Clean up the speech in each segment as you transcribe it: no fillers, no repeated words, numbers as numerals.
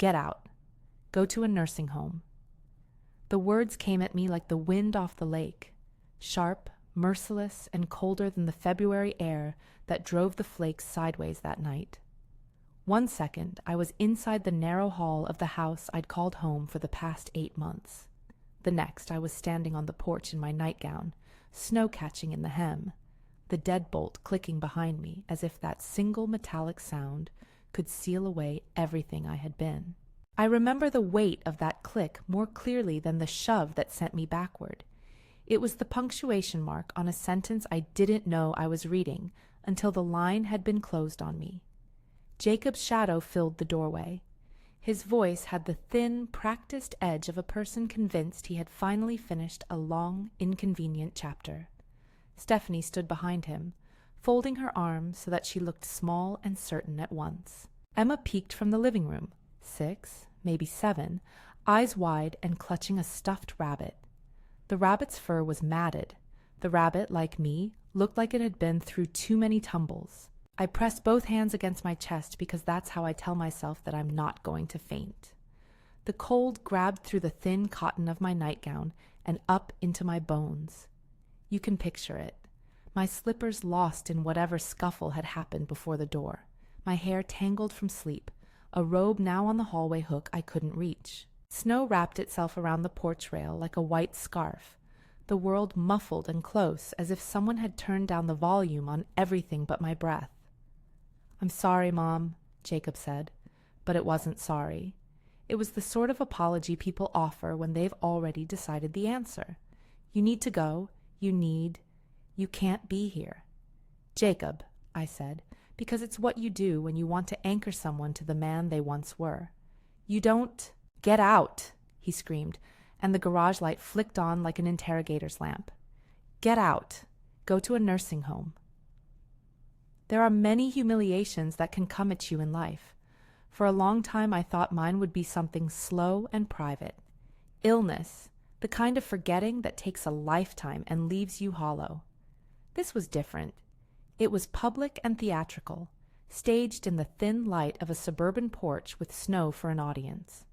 Get out. Go to a nursing home. The words came at me like the wind off the lake, sharp, merciless, and colder than the February air that drove the flakes sideways that night. 1 second, I was inside the narrow hall of the house I'd called home for the past 8 months. The next, I was standing on the porch in my nightgown, snow catching in the hem, the deadbolt clicking behind me as if that single metallic sound could seal away everything I had been. I remember the weight of that click more clearly than the shove that sent me backward. It was the punctuation mark on a sentence I didn't know I was reading until the line had been closed on me. Jacob's shadow filled the doorway. His voice had the thin, practiced edge of a person convinced he had finally finished a long, inconvenient chapter. Stephanie stood behind him, folding her arms so that she looked small and certain at once. Emma peeked from the living room, 6, maybe 7, eyes wide and clutching a stuffed rabbit. The rabbit's fur was matted. The rabbit, like me, looked like it had been through too many tumbles. I pressed both hands against my chest because that's how I tell myself that I'm not going to faint. The cold grabbed through the thin cotton of my nightgown and up into my bones. You can picture it. My slippers lost in whatever scuffle had happened before the door, my hair tangled from sleep, a robe now on the hallway hook I couldn't reach. Snow wrapped itself around the porch rail like a white scarf, the world muffled and close as if someone had turned down the volume on everything but my breath. "I'm sorry, Mom," Jacob said, but it wasn't sorry. It was the sort of apology people offer when they've already decided the answer. You need to go. You can't be here. "Jacob," I said, because it's what you do when you want to anchor someone to the man they once were. "You don't—" "Get out!" he screamed, and the garage light flicked on like an interrogator's lamp. "Get out. Go to a nursing home." There are many humiliations that can come at you in life. For a long time I thought mine would be something slow and private. Illness, the kind of forgetting that takes a lifetime and leaves you hollow. This was different. It was public and theatrical, staged in the thin light of a suburban porch with snow for an audience.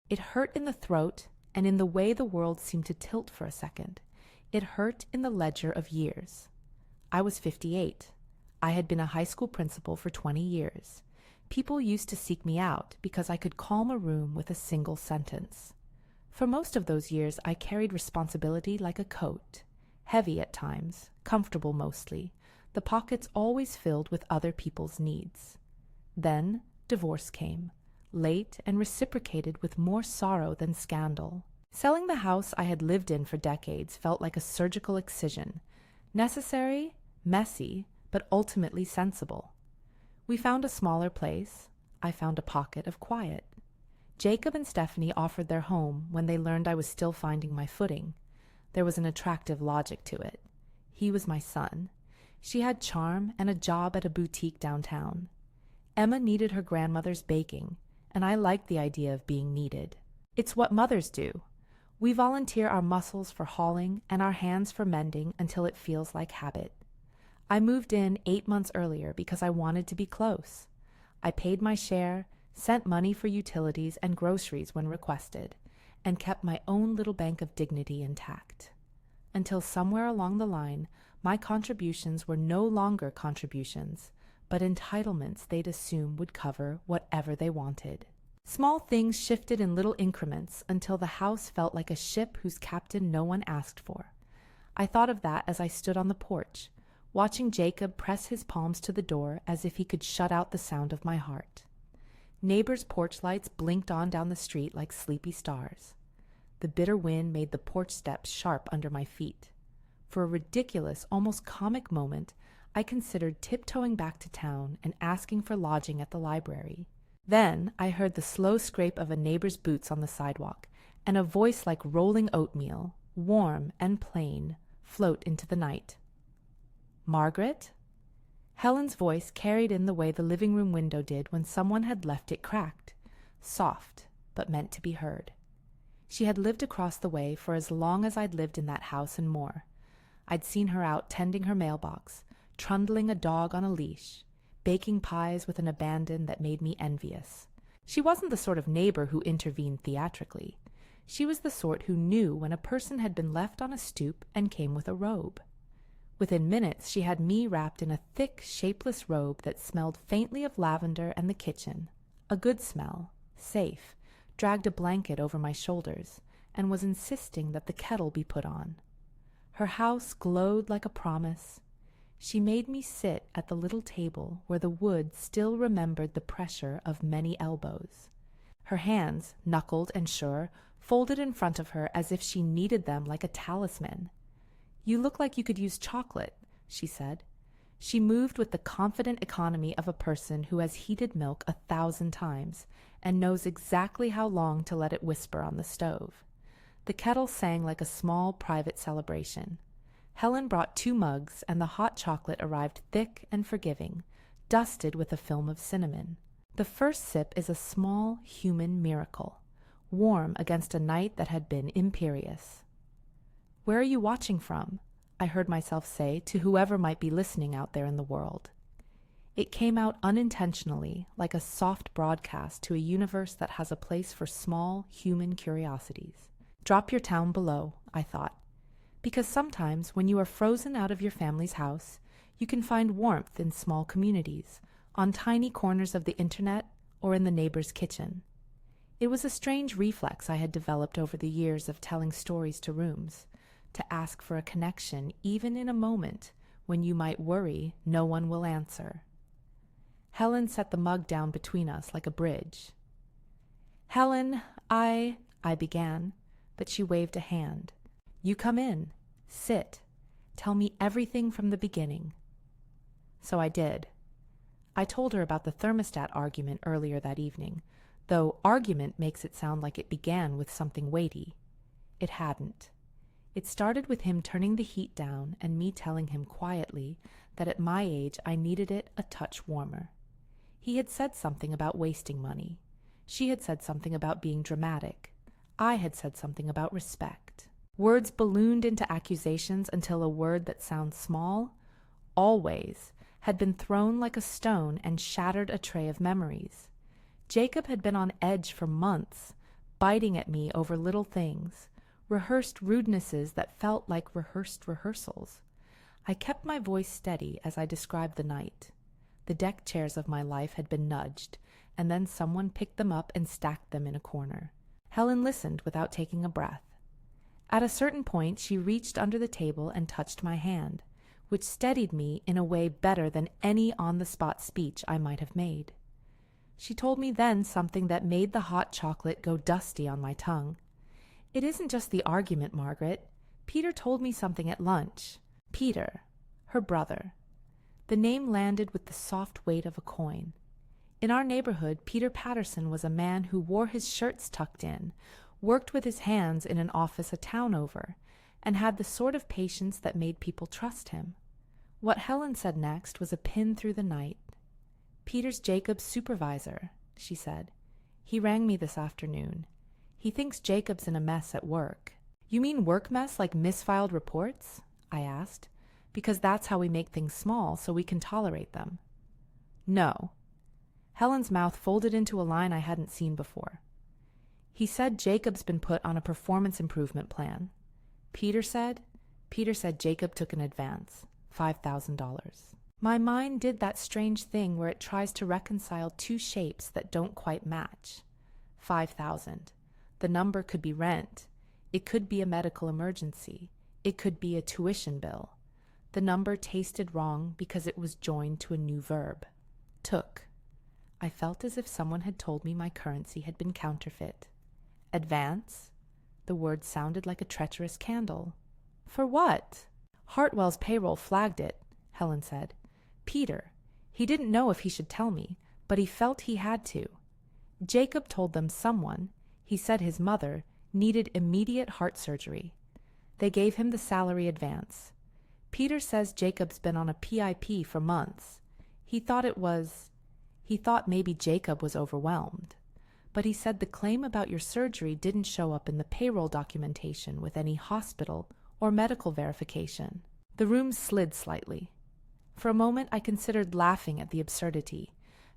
It hurt in the throat and in the way the world seemed to tilt for a second. It hurt in the ledger of years. I was 58. I had been a high school principal for 20 years. People used to seek me out because I could calm a room with a single sentence. For most of those years, I carried responsibility like a coat, heavy at times, comfortable mostly, the pockets always filled with other people's needs. Then divorce came, late and reciprocated with more sorrow than scandal. Selling the house I had lived in for decades felt like a surgical excision, necessary, messy, but ultimately sensible. We found a smaller place. I found a pocket of quiet. Jacob and Stephanie offered their home when they learned I was still finding my footing. There was an attractive logic to it. He was my son. She had charm and a job at a boutique downtown. Emma needed her grandmother's baking, and I liked the idea of being needed. It's what mothers do. We volunteer our muscles for hauling and our hands for mending until it feels like habit. I moved in 8 months earlier because I wanted to be close. I paid my share, sent money for utilities and groceries when requested, and kept my own little bank of dignity intact. Until somewhere along the line, my contributions were no longer contributions, but entitlements they'd assume would cover whatever they wanted. Small things shifted in little increments until the house felt like a ship whose captain no one asked for. I thought of that as I stood on the porch, watching Jacob press his palms to the door as if he could shut out the sound of my heart. Neighbors' porch lights blinked on down the street like sleepy stars. The bitter wind made the porch steps sharp under my feet. For a ridiculous, almost comic moment, I considered tiptoeing back to town and asking for lodging at the library. Then I heard the slow scrape of a neighbor's boots on the sidewalk, and a voice like rolling oatmeal, warm and plain, float into the night. "Margaret?" Helen's voice carried in the way the living room window did when someone had left it cracked, soft, but meant to be heard. She had lived across the way for as long as I'd lived in that house and more. I'd seen her out tending her mailbox, trundling a dog on a leash, baking pies with an abandon that made me envious, She wasn't the sort of neighbor who intervened theatrically. She was the sort who knew when a person had been left on a stoop and came with a robe. Within minutes, she had me wrapped in a thick, shapeless robe that smelled faintly of lavender and the kitchen. A good smell, safe, dragged a blanket over my shoulders, and was insisting that the kettle be put on. Her house glowed like a promise. She made me sit at the little table where the wood still remembered the pressure of many elbows. Her hands, knuckled and sure, folded in front of her as if she needed them like a talisman. "You look like you could use chocolate," she said. She moved with the confident economy of a person who has heated milk 1,000 times and knows exactly how long to let it whisper on the stove. The kettle sang like a small private celebration. Helen brought 2 mugs, and the hot chocolate arrived thick and forgiving, dusted with a film of cinnamon. The first sip is a small human miracle, warm against a night that had been imperious. "Where are you watching from?" I heard myself say to whoever might be listening out there in the world. It came out unintentionally, like a soft broadcast to a universe that has a place for small human curiosities. Drop your town below, I thought, because sometimes when you are frozen out of your family's house, you can find warmth in small communities, on tiny corners of the internet, or in the neighbor's kitchen. It was a strange reflex I had developed over the years of telling stories to rooms, to ask for a connection even in a moment when you might worry no one will answer. Helen set the mug down between us like a bridge. "Helen, I began, but she waved a hand. "You come in. Sit. Tell me everything from the beginning." So I did. I told her about the thermostat argument earlier that evening, though argument makes it sound like it began with something weighty. It hadn't. It started with him turning the heat down and me telling him quietly that at my age I needed it a touch warmer. He had said something about wasting money. She had said something about being dramatic. I had said something about respect. Words ballooned into accusations until a word that sounds small, always, had been thrown like a stone and shattered a tray of memories. Jacob had been on edge for months, biting at me over little things, rehearsed rudenesses that felt like rehearsed rehearsals. I kept my voice steady as I described the night. The deck chairs of my life had been nudged, and then someone picked them up and stacked them in a corner. Helen listened without taking a breath. At a certain point, she reached under the table and touched my hand, which steadied me in a way better than any on-the-spot speech I might have made. She told me then something that made the hot chocolate go dusty on my tongue. "It isn't just the argument, Margaret. Peter told me something at lunch." Peter, her brother. The name landed with the soft weight of a coin. In our neighborhood, Peter Patterson was a man who wore his shirts tucked in, worked with his hands in an office a town over, and had the sort of patience that made people trust him. What Helen said next was a pin through the night. "Peter's Jacob's supervisor," she said. "He rang me this afternoon. He thinks Jacob's in a mess at work." "You mean work mess like misfiled reports?" I asked, "because that's how we make things small so we can tolerate them." "No." Helen's mouth folded into a line I hadn't seen before. "He said Jacob's been put on a performance improvement plan." Peter said Jacob took an advance, $5,000. My mind did that strange thing where it tries to reconcile 2 shapes that don't quite match. 5,000. The number could be rent. It could be a medical emergency. It could be a tuition bill. The number tasted wrong because it was joined to a new verb. Took. I felt as if someone had told me my currency had been counterfeit. Advance? The word sounded like a treacherous candle. "For what?" "Hartwell's payroll flagged it," Helen said. "Peter. He didn't know if he should tell me, but he felt he had to. Jacob told them someone, he said his mother, needed immediate heart surgery. They gave him the salary advance. Peter says Jacob's been on a PIP for months. He thought maybe Jacob was overwhelmed. But he said the claim about your surgery didn't show up in the payroll documentation with any hospital or medical verification." The room slid slightly. For a moment I considered laughing at the absurdity.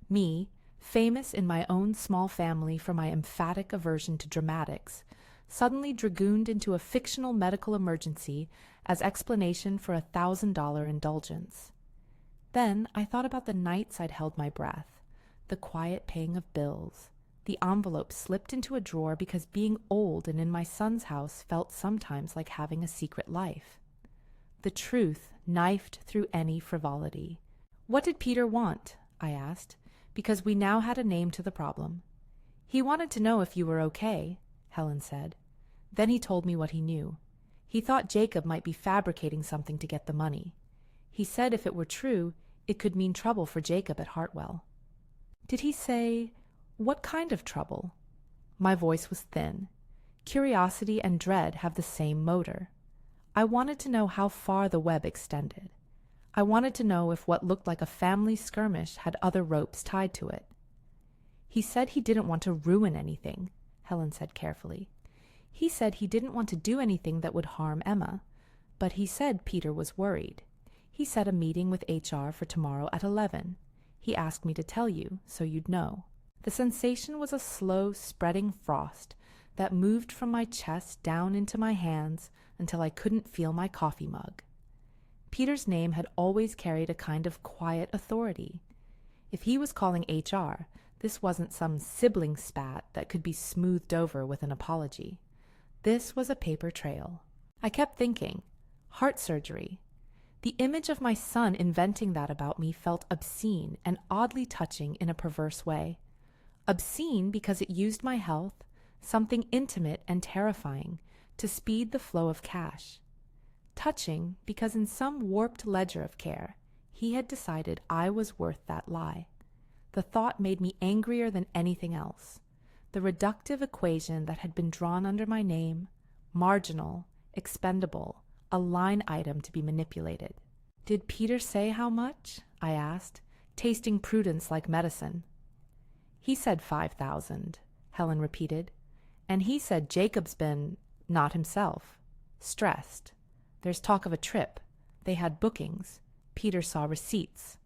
Me, famous in my own small family for my emphatic aversion to dramatics, suddenly dragooned into a fictional medical emergency as explanation for a $1,000 indulgence. Then I thought about the nights I'd held my breath, the quiet paying of bills, the envelope slipped into a drawer because being old and in my son's house felt sometimes like having a secret life. The truth knifed through any frivolity. "What did Peter want?" I asked, because we now had a name to the problem. "He wanted to know if you were okay," Helen said. Then he told me what he knew. He thought Jacob might be fabricating something to get the money. He said if it were true, it could mean trouble for Jacob at Hartwell. "Did he say what kind of trouble?" My voice was thin. Curiosity and dread have the same motor. I wanted to know how far the web extended. I wanted to know if what looked like a family skirmish had other ropes tied to it. "He said he didn't want to ruin anything," Helen said carefully. "He said he didn't want to do anything that would harm Emma, but he said Peter was worried. He set a meeting with HR for tomorrow at 11. He asked me to tell you, so you'd know." The sensation was a slow, spreading frost that moved from my chest down into my hands until I couldn't feel my coffee mug. Peter's name had always carried a kind of quiet authority. If he was calling HR, this wasn't some sibling spat that could be smoothed over with an apology. This was a paper trail. I kept thinking, heart surgery. The image of my son inventing that about me felt obscene and oddly touching in a perverse way. Obscene because it used my health, something intimate and terrifying, to speed the flow of cash. Touching because in some warped ledger of care, he had decided I was worth that lie. The thought made me angrier than anything else. The reductive equation that had been drawn under my name, marginal, expendable, a line item to be manipulated. "Did Peter say how much?" I asked, tasting prudence like medicine. "He said 5,000, Helen repeated. "And he said Jacob's been, not himself, stressed. There's talk of a trip. They had bookings. Peter saw receipts.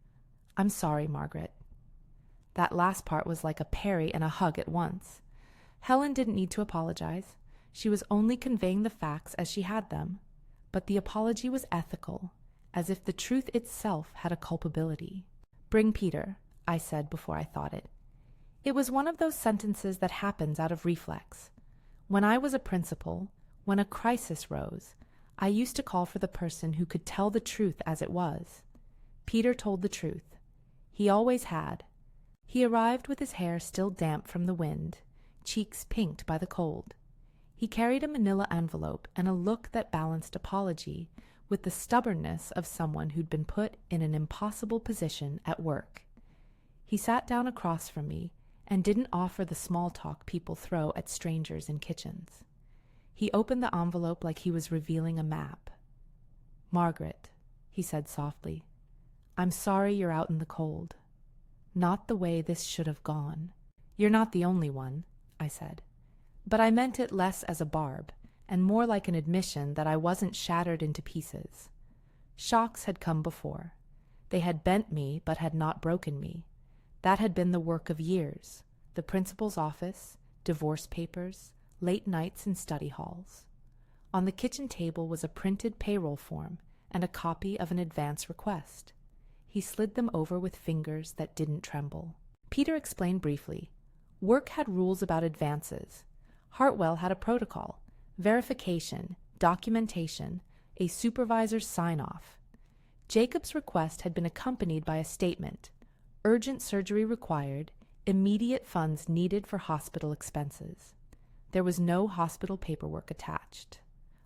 I'm sorry, Margaret." That last part was like a parry and a hug at once. Helen didn't need to apologize. She was only conveying the facts as she had them. But the apology was ethical, as if the truth itself had a culpability. "Bring Peter," I said before I thought it. It was one of those sentences that happens out of reflex. When I was a principal, when a crisis rose, I used to call for the person who could tell the truth as it was. Peter told the truth. He always had. He arrived with his hair still damp from the wind, cheeks pinked by the cold. He carried a manila envelope and a look that balanced apology with the stubbornness of someone who'd been put in an impossible position at work. He sat down across from me and didn't offer the small talk people throw at strangers in kitchens. He opened the envelope like he was revealing a map. "Margaret," he said softly, "I'm sorry you're out in the cold. Not the way this should have gone. You're not the only one," I said. But I meant it less as a barb, and more like an admission that I wasn't shattered into pieces. Shocks had come before. They had bent me, but had not broken me. That had been the work of years, the principal's office, divorce papers, late nights in study halls. On the kitchen table was a printed payroll form and a copy of an advance request. He slid them over with fingers that didn't tremble. Peter explained briefly. Work had rules about advances. Hartwell had a protocol, verification, documentation, a supervisor's sign-off. Jacob's request had been accompanied by a statement, urgent surgery required, immediate funds needed for hospital expenses. There was no hospital paperwork attached.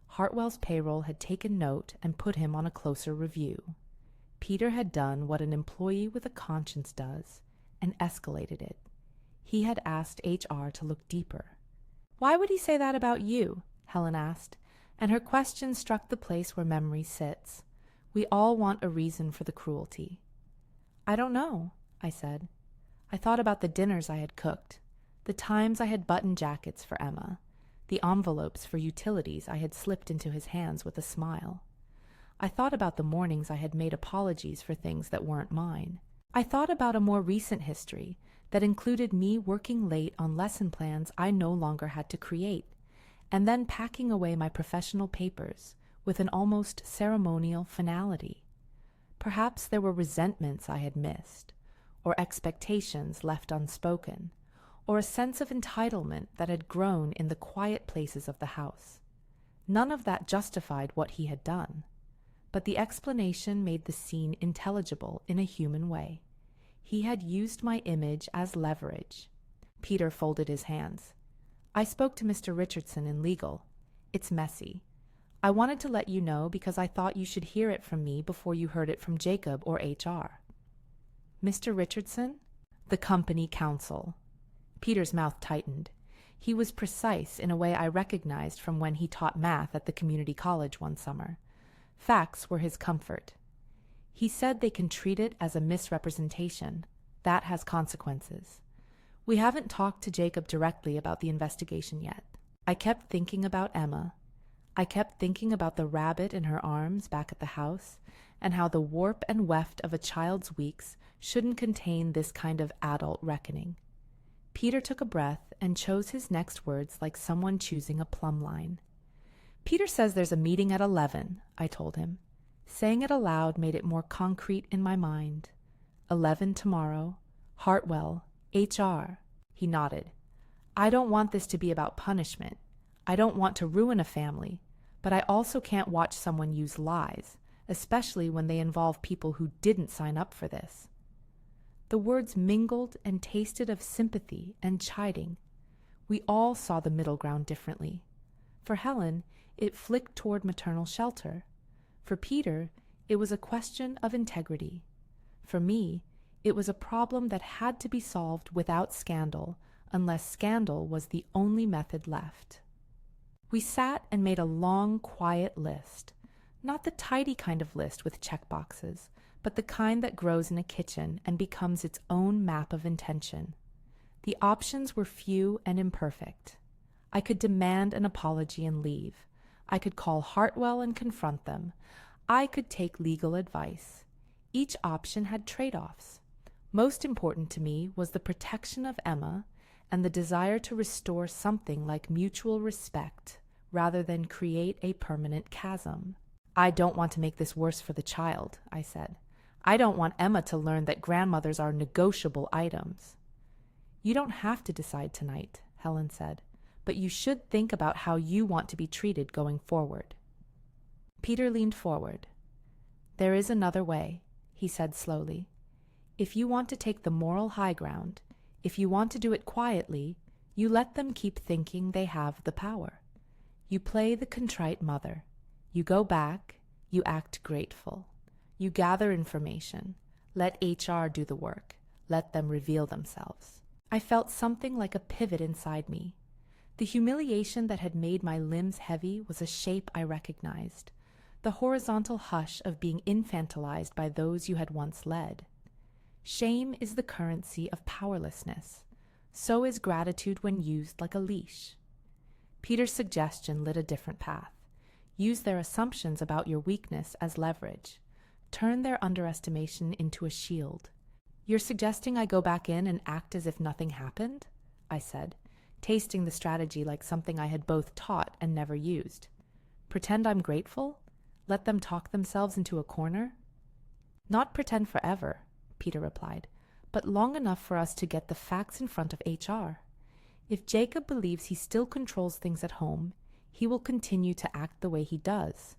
Hartwell's payroll had taken note and put him on a closer review. Peter had done what an employee with a conscience does and escalated it. He had asked HR to look deeper. "Why would he say that about you?" Helen asked, and her question struck the place where memory sits. We all want a reason for the cruelty. "I don't know," I said. I thought about the dinners I had cooked, the times I had buttoned jackets for Emma, the envelopes for utilities I had slipped into his hands with a smile. I thought about the mornings I had made apologies for things that weren't mine. I thought about a more recent history that included me working late on lesson plans I no longer had to create, and then packing away my professional papers with an almost ceremonial finality. Perhaps there were resentments I had missed, or expectations left unspoken, or a sense of entitlement that had grown in the quiet places of the house. None of that justified what he had done, but the explanation made the scene intelligible in a human way. He had used my image as leverage. Peter folded his hands. I spoke to Mr. Richardson in legal. It's messy. I wanted to let you know because I thought you should hear it from me before you heard it from Jacob or HR. Mr. Richardson? The company counsel. Peter's mouth tightened. He was precise in a way I recognized from when he taught math at the community college one summer. Facts were his comfort. He said they can treat it as a misrepresentation. That has consequences. We haven't talked to Jacob directly about the investigation yet. I kept thinking about Emma. I kept thinking about the rabbit in her arms back at the house, and how the warp and weft of a child's weeks shouldn't contain this kind of adult reckoning. Peter took a breath and chose his next words like someone choosing a plumb line. Peter says there's a meeting at 11, I told him. Saying it aloud made it more concrete in my mind. 11 tomorrow. Hartwell. HR. He nodded. I don't want this to be about punishment. I don't want to ruin a family, but I also can't watch someone use lies, especially when they involve people who didn't sign up for this. The words mingled and tasted of sympathy and chiding. We all saw the middle ground differently. For Helen, it flicked toward maternal shelter. For Peter, it was a question of integrity. For me, it was a problem that had to be solved without scandal, unless scandal was the only method left. We sat and made a long, quiet list. Not the tidy kind of list with checkboxes, but the kind that grows in a kitchen and becomes its own map of intention. The options were few and imperfect. I could demand an apology and leave. I could call Hartwell and confront them. I could take legal advice. Each option had trade-offs. Most important to me was the protection of Emma and the desire to restore something like mutual respect rather than create a permanent chasm. I don't want to make this worse for the child, I said. I don't want Emma to learn that grandmothers are negotiable items. You don't have to decide tonight, Helen said, but you should think about how you want to be treated going forward. Peter leaned forward. There is another way, he said slowly. If you want to take the moral high ground, if you want to do it quietly, you let them keep thinking they have the power. You play the contrite mother. You go back, you act grateful. You gather information. Let HR do the work. Let them reveal themselves. I felt something like a pivot inside me. The humiliation that had made my limbs heavy was a shape I recognized. The horizontal hush of being infantilized by those you had once led. Shame is the currency of powerlessness. So is gratitude when used like a leash. Peter's suggestion lit a different path. Use their assumptions about your weakness as leverage. Turn their underestimation into a shield. You're suggesting I go back in and act as if nothing happened? I said, tasting the strategy like something I had both taught and never used. Pretend I'm grateful? Let them talk themselves into a corner? Not pretend forever, Peter replied, but long enough for us to get the facts in front of HR. If Jacob believes he still controls things at home, he will continue to act the way he does.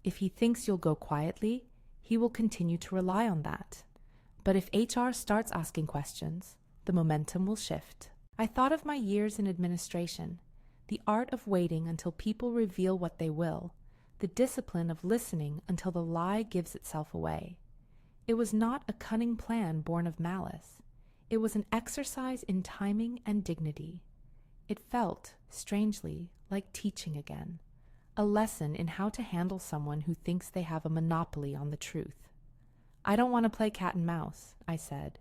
If he thinks you'll go quietly, he will continue to rely on that. But if HR starts asking questions, the momentum will shift. I thought of my years in administration, the art of waiting until people reveal what they will, the discipline of listening until the lie gives itself away. It was not a cunning plan born of malice. It was an exercise in timing and dignity. It felt, strangely, like teaching again, a lesson in how to handle someone who thinks they have a monopoly on the truth. I don't want to play cat and mouse, I said,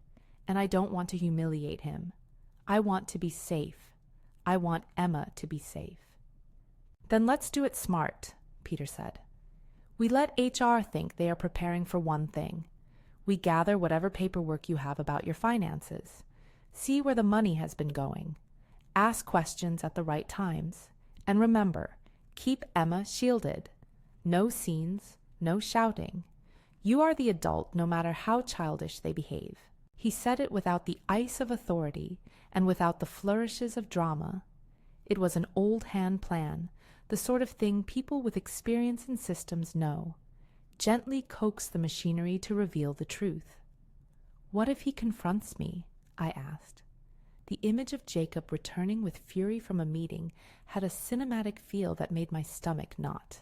and I don't want to humiliate him. I want to be safe. I want Emma to be safe. Then let's do it smart, Peter said. We let HR think they are preparing for one thing. We gather whatever paperwork you have about your finances. See where the money has been going. Ask questions at the right times. And remember, keep Emma shielded. No scenes, no shouting. You are the adult no matter how childish they behave. He said it without the ice of authority and without the flourishes of drama. It was an old-hand plan, the sort of thing people with experience in systems know. Gently coax the machinery to reveal the truth. What if he confronts me? I asked. The image of Jacob returning with fury from a meeting had a cinematic feel that made my stomach knot.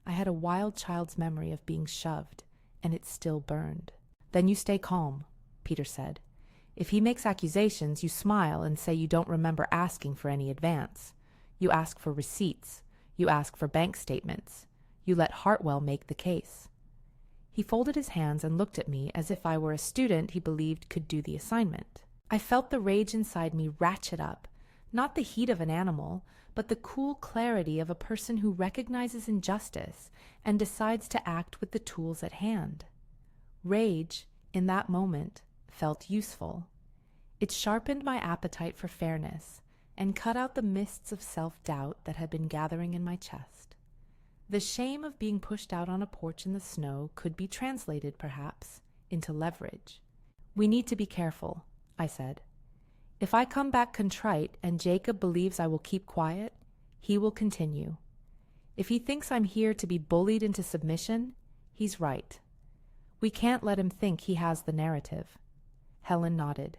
I had a wild child's memory of being shoved, and it still burned. Then you stay calm, Peter said. If he makes accusations, you smile and say you don't remember asking for any advance. You ask for receipts. You ask for bank statements. You let Hartwell make the case. He folded his hands and looked at me as if I were a student he believed could do the assignment. I felt the rage inside me ratchet up, not the heat of an animal, but the cool clarity of a person who recognizes injustice and decides to act with the tools at hand. Rage, in that moment, felt useful. It sharpened my appetite for fairness and cut out the mists of self-doubt that had been gathering in my chest. The shame of being pushed out on a porch in the snow could be translated, perhaps, into leverage. We need to be careful, I said. If I come back contrite and Jacob believes I will keep quiet, he will continue. If he thinks I'm here to be bullied into submission, he's right. We can't let him think he has the narrative. Helen nodded.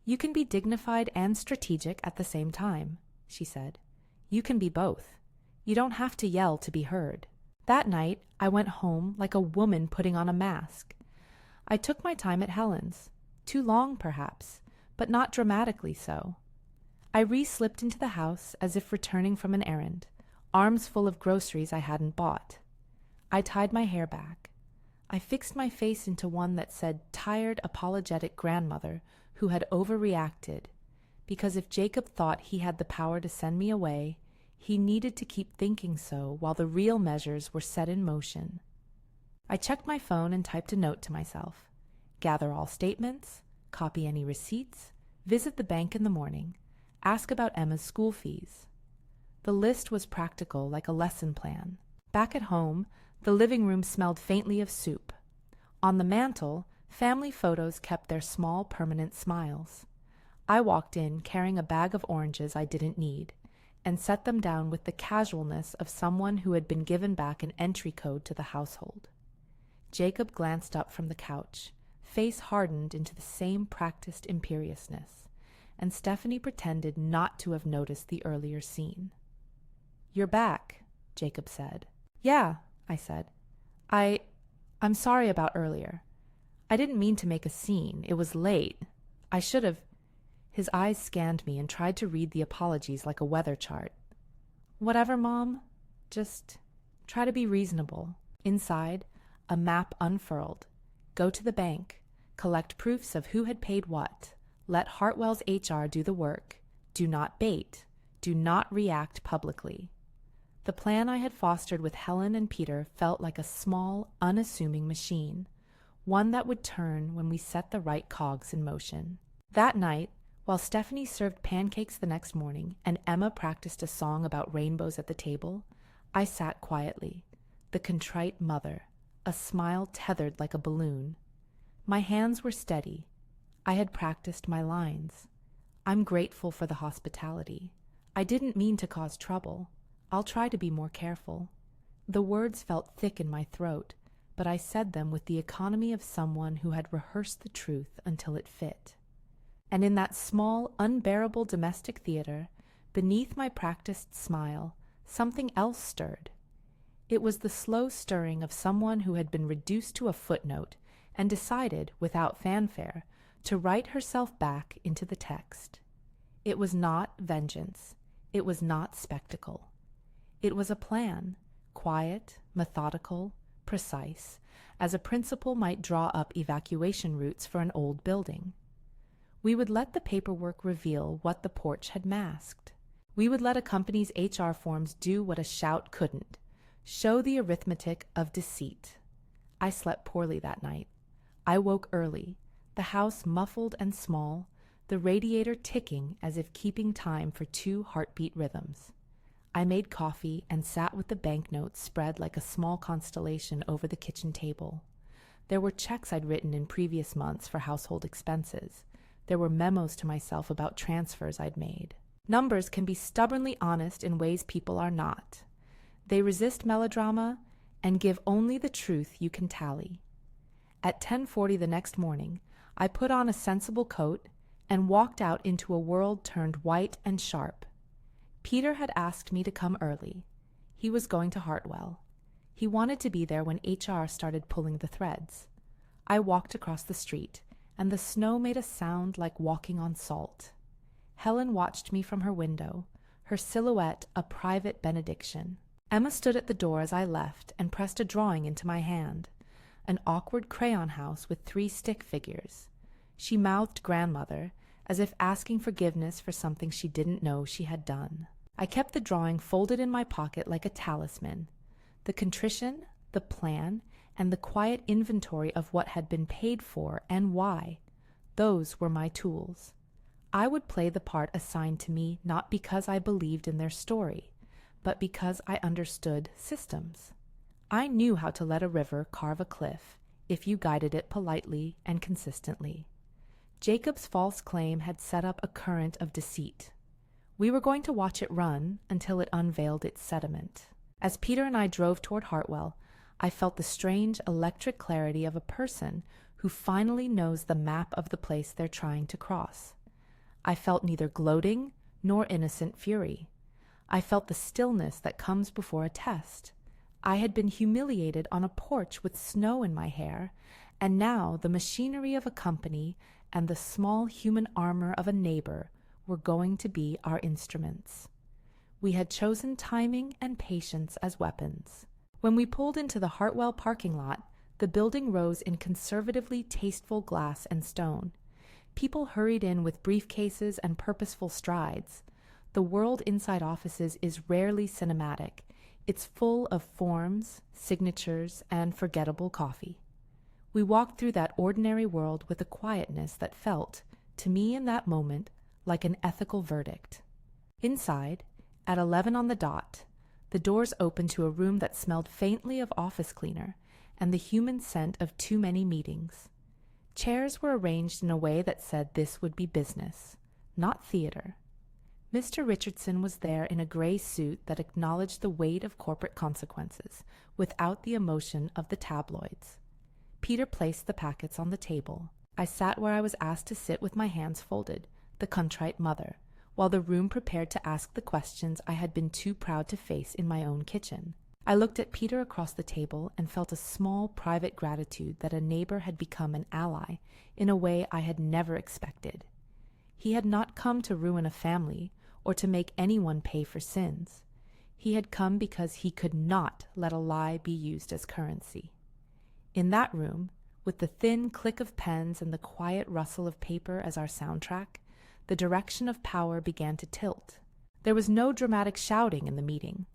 You can be dignified and strategic at the same time, she said. You can be both. You don't have to yell to be heard. That night, I went home like a woman putting on a mask. I took my time at Helen's. Too long, perhaps, but not dramatically so. I re-slipped into the house as if returning from an errand, arms full of groceries I hadn't bought. I tied my hair back. I fixed my face into one that said tired, apologetic grandmother who had overreacted, because if Jacob thought he had the power to send me away, he needed to keep thinking so while the real measures were set in motion. I checked my phone and typed a note to myself. Gather all statements, copy any receipts, visit the bank in the morning, ask about Emma's school fees. The list was practical, like a lesson plan. Back at home, the living room smelled faintly of soup. On the mantel, family photos kept their small, permanent smiles. I walked in carrying a bag of oranges I didn't need, and set them down with the casualness of someone who had been given back an entry code to the household. Jacob glanced up from the couch, face hardened into the same practiced imperiousness, and Stephanie pretended not to have noticed the earlier scene. "You're back," Jacob said. "Yeah," I said. I'm sorry about earlier. I didn't mean to make a scene. It was late. I should have." His eyes scanned me and tried to read the apologies like a weather chart. "Whatever, Mom. Just try to be reasonable." Inside, a map unfurled. Go to the bank. Collect proofs of who had paid what. Let Hartwell's HR do the work. Do not bait. Do not react publicly. The plan I had fostered with Helen and Peter felt like a small, unassuming machine, one that would turn when we set the right cogs in motion. That night, while Stephanie served pancakes the next morning and Emma practiced a song about rainbows at the table, I sat quietly, the contrite mother, a smile tethered like a balloon. My hands were steady. I had practiced my lines. I'm grateful for the hospitality. I didn't mean to cause trouble. I'll try to be more careful. The words felt thick in my throat, but I said them with the economy of someone who had rehearsed the truth until it fit. And in that small, unbearable domestic theater, beneath my practiced smile, something else stirred. It was the slow stirring of someone who had been reduced to a footnote and decided, without fanfare, to write herself back into the text. It was not vengeance. It was not spectacle. It was a plan, quiet, methodical, precise, as a principal might draw up evacuation routes for an old building. We would let the paperwork reveal what the porch had masked. We would let a company's HR forms do what a shout couldn't, show the arithmetic of deceit. I slept poorly that night. I woke early, the house muffled and small, the radiator ticking as if keeping time for 2 heartbeat rhythms. I made coffee and sat with the banknotes spread like a small constellation over the kitchen table. There were checks I'd written in previous months for household expenses. There were memos to myself about transfers I'd made. Numbers can be stubbornly honest in ways people are not. They resist melodrama and give only the truth you can tally. At 10:40 the next morning, I put on a sensible coat and walked out into a world turned white and sharp. Peter had asked me to come early. He was going to Hartwell. He wanted to be there when HR started pulling the threads. I walked across the street, and the snow made a sound like walking on salt. Helen watched me from her window, her silhouette a private benediction. Emma stood at the door as I left and pressed a drawing into my hand, an awkward crayon house with 3 stick figures. She mouthed grandmother, as if asking forgiveness for something she didn't know she had done. I kept the drawing folded in my pocket like a talisman. The contrition, the plan, and the quiet inventory of what had been paid for and why, those were my tools. I would play the part assigned to me not because I believed in their story, but because I understood systems. I knew how to let a river carve a cliff if you guided it politely and consistently. Jacob's false claim had set up a current of deceit. We were going to watch it run until it unveiled its sediment. As Peter and I drove toward Hartwell, I felt the strange electric clarity of a person who finally knows the map of the place they're trying to cross. I felt neither gloating nor innocent fury. I felt the stillness that comes before a test. I had been humiliated on a porch with snow in my hair, and now the machinery of a company and the small human armor of a neighbor were going to be our instruments. We had chosen timing and patience as weapons. When we pulled into the Hartwell parking lot, the building rose in conservatively tasteful glass and stone. People hurried in with briefcases and purposeful strides. The world inside offices is rarely cinematic. It's full of forms, signatures, and forgettable coffee. We walked through that ordinary world with a quietness that felt, to me in that moment, like an ethical verdict. Inside, at 11 on the dot, the doors opened to a room that smelled faintly of office cleaner and the human scent of too many meetings. Chairs were arranged in a way that said this would be business, not theater. Mr. Richardson was there in a gray suit that acknowledged the weight of corporate consequences, without the emotion of the tabloids. Peter placed the packets on the table. I sat where I was asked to sit with my hands folded, the contrite mother, while the room prepared to ask the questions I had been too proud to face in my own kitchen. I looked at Peter across the table and felt a small private gratitude that a neighbor had become an ally in a way I had never expected. He had not come to ruin a family or to make anyone pay for sins. He had come because he could not let a lie be used as currency. In that room, with the thin click of pens and the quiet rustle of paper as our soundtrack, the direction of power began to tilt. There was no dramatic shouting in the meeting.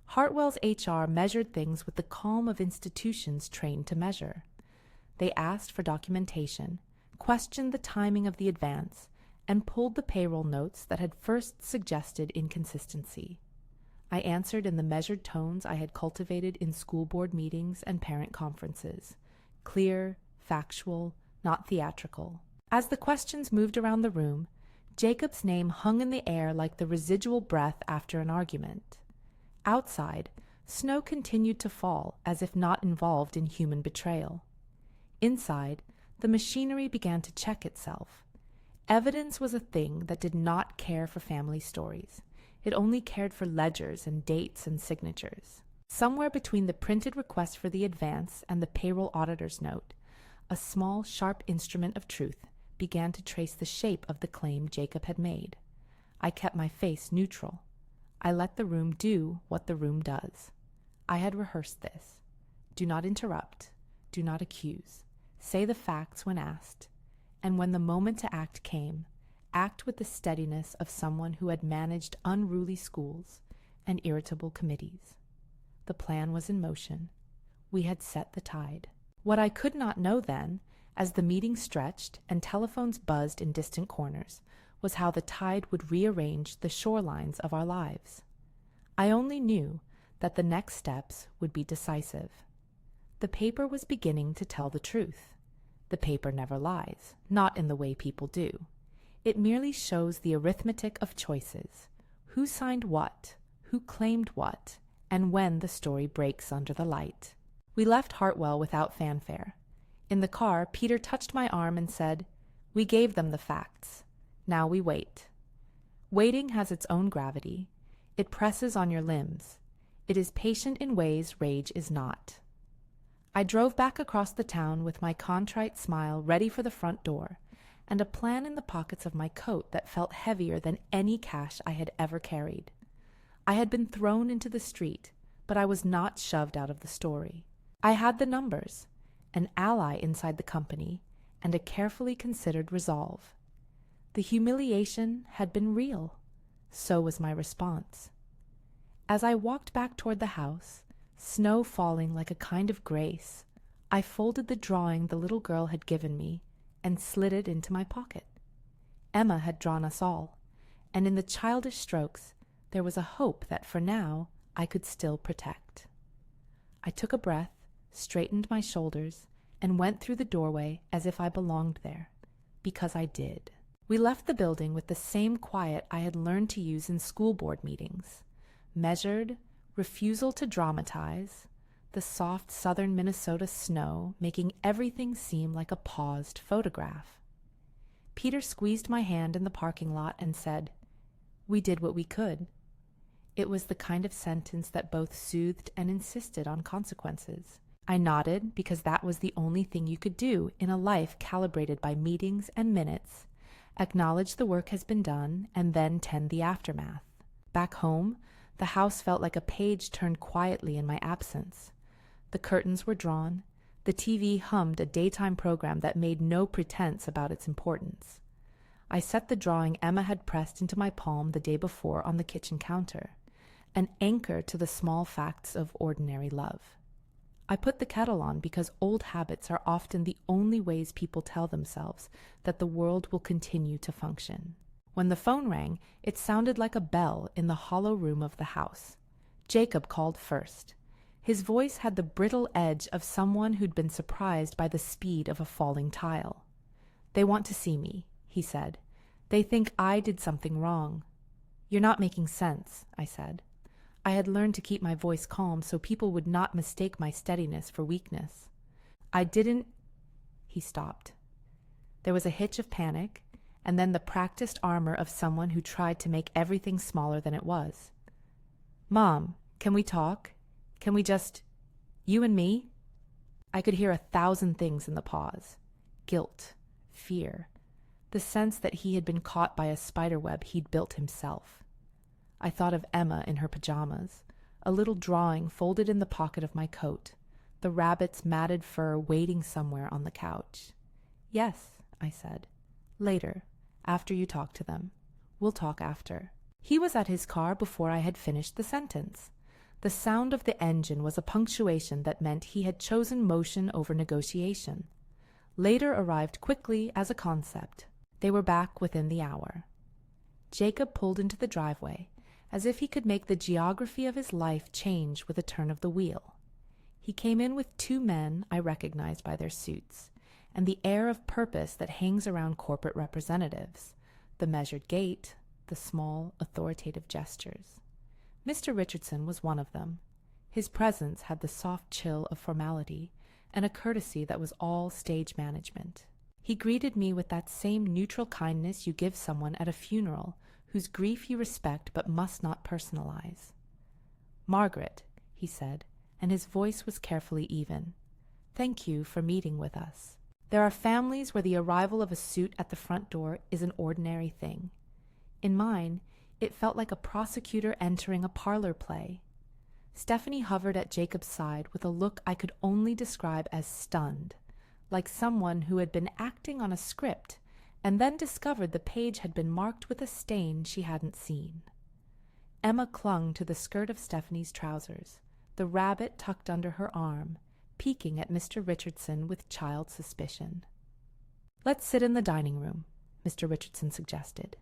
Hartwell's HR measured things with the calm of institutions trained to measure. They asked for documentation, questioned the timing of the advance, and pulled the payroll notes that had first suggested inconsistency. I answered in the measured tones I had cultivated in school board meetings and parent conferences, clear, factual, not theatrical. As the questions moved around the room, Jacob's name hung in the air like the residual breath after an argument. Outside, snow continued to fall as if not involved in human betrayal. Inside, the machinery began to check itself. Evidence was a thing that did not care for family stories. It only cared for ledgers and dates and signatures. Somewhere between the printed request for the advance and the payroll auditor's note, a small, sharp instrument of truth began to trace the shape of the claim Jacob had made. I kept my face neutral. I let the room do what the room does. I had rehearsed this. Do not interrupt. Do not accuse. Say the facts when asked. And when the moment to act came, act with the steadiness of someone who had managed unruly schools and irritable committees. The plan was in motion. We had set the tide. What I could not know then, as the meeting stretched and telephones buzzed in distant corners, was how the tide would rearrange the shorelines of our lives. I only knew that the next steps would be decisive. The paper was beginning to tell the truth. The paper never lies, not in the way people do. It merely shows the arithmetic of choices, who signed what, who claimed what, and when the story breaks under the light. We left Hartwell without fanfare. In the car, Peter touched my arm and said, "We gave them the facts. Now we wait." Waiting has its own gravity. It presses on your limbs. It is patient in ways rage is not. I drove back across the town with my contrite smile ready for the front door, and a plan in the pockets of my coat that felt heavier than any cash I had ever carried. I had been thrown into the street, but I was not shoved out of the story. I had the numbers, an ally inside the company, and a carefully considered resolve. The humiliation had been real. So was my response. As I walked back toward the house, snow falling like a kind of grace, I folded the drawing the little girl had given me and slid it into my pocket. Emma had drawn us all, and in the childish strokes there was a hope that for now I could still protect. I took a breath, straightened my shoulders, and went through the doorway as if I belonged there, because I did. We left the building with the same quiet I had learned to use in school board meetings. Measured, refusal to dramatize, the soft southern Minnesota snow making everything seem like a paused photograph. Peter squeezed my hand in the parking lot and said, "We did what we could." It was the kind of sentence that both soothed and insisted on consequences. I nodded because that was the only thing you could do in a life calibrated by meetings and minutes. Acknowledge the work has been done, and then tend the aftermath. Back home, the house felt like a page turned quietly in my absence. The curtains were drawn. The TV hummed a daytime program that made no pretense about its importance. I set the drawing Emma had pressed into my palm the day before on the kitchen counter, an anchor to the small facts of ordinary love. I put the kettle on because old habits are often the only ways people tell themselves that the world will continue to function. When the phone rang, it sounded like a bell in the hollow room of the house. Jacob called first. His voice had the brittle edge of someone who'd been surprised by the speed of a falling tile. "They want to see me," he said. "They think I did something wrong." "You're not making sense," I said. I had learned to keep my voice calm so people would not mistake my steadiness for weakness. "I didn't—" He stopped. There was a hitch of panic, and then the practiced armor of someone who tried to make everything smaller than it was. "Mom, can we talk? Can we just— you and me?" I could hear 1,000 things in the pause. Guilt, fear, the sense that he had been caught by a spiderweb he'd built himself. I thought of Emma in her pajamas, a little drawing folded in the pocket of my coat, the rabbit's matted fur waiting somewhere on the couch. "Yes," I said. "Later, after you talk to them. We'll talk after." He was at his car before I had finished the sentence. The sound of the engine was a punctuation that meant he had chosen motion over negotiation. Later arrived quickly as a concept. They were back within the hour. Jacob pulled into the driveway, as if he could make the geography of his life change with a turn of the wheel. He came in with 2 men I recognized by their suits, and the air of purpose that hangs around corporate representatives, the measured gait, the small, authoritative gestures. Mr. Richardson was one of them. His presence had the soft chill of formality and a courtesy that was all stage management. He greeted me with that same neutral kindness you give someone at a funeral whose grief you respect but must not personalize. "Margaret," he said, and his voice was carefully even. "Thank you for meeting with us. There are families where the arrival of a suit at the front door is an ordinary thing. In mine, it felt like a prosecutor entering a parlor play." Stephanie hovered at Jacob's side with a look I could only describe as stunned, like someone who had been acting on a script and then discovered the page had been marked with a stain she hadn't seen. Emma clung to the skirt of Stephanie's trousers, the rabbit tucked under her arm, peeking at Mr. Richardson with child suspicion. "Let's sit in the dining room," Mr. Richardson suggested.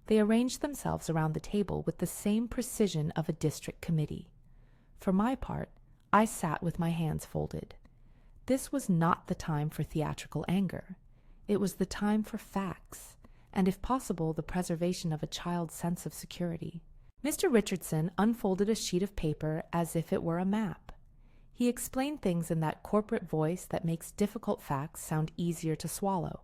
They arranged themselves around the table with the same precision of a district committee. For my part, I sat with my hands folded. This was not the time for theatrical anger. It was the time for facts, and if possible, the preservation of a child's sense of security. Mr. Richardson unfolded a sheet of paper as if it were a map. He explained things in that corporate voice that makes difficult facts sound easier to swallow,